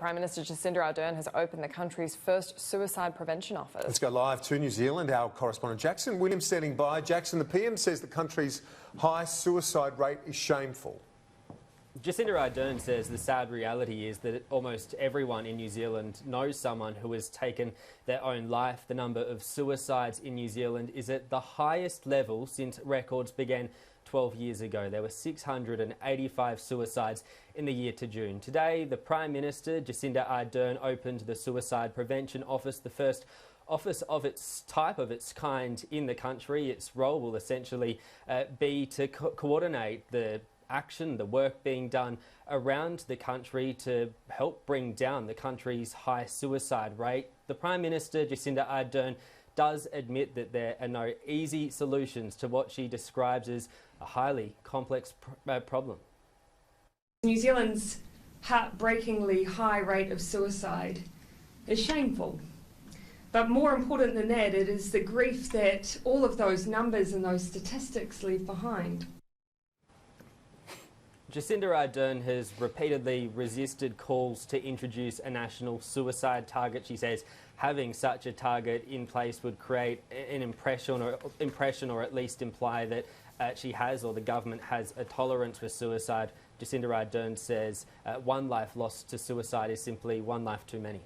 Prime Minister Jacinda Ardern has opened the country's first suicide prevention office. Let's go live to New Zealand. Our correspondent Jackson Williams standing by. Jackson, the PM says the country's high suicide rate is shameful. Jacinda Ardern says the sad reality is that almost everyone in New Zealand knows someone who has taken their own life. The number of suicides in New Zealand is at the highest level since records began 12 years ago. There were 685 suicides in the year to June. Today, the Prime Minister, Jacinda Ardern, opened the Suicide Prevention Office, the first office of its type, of its kind in the country. Its role will essentially be to coordinate the action, the work being done around the country to help bring down the country's high suicide rate. The Prime Minister, Jacinda Ardern, does admit that there are no easy solutions to what she describes as a highly complex problem. New Zealand's heartbreakingly high rate of suicide is shameful. But more important than that, it is the grief that all of those numbers and those statistics leave behind. Jacinda Ardern has repeatedly resisted calls to introduce a national suicide target. She says having such a target in place would create an impression or at least imply that she has, or the government has, a tolerance for suicide. Jacinda Ardern says one life lost to suicide is simply one life too many.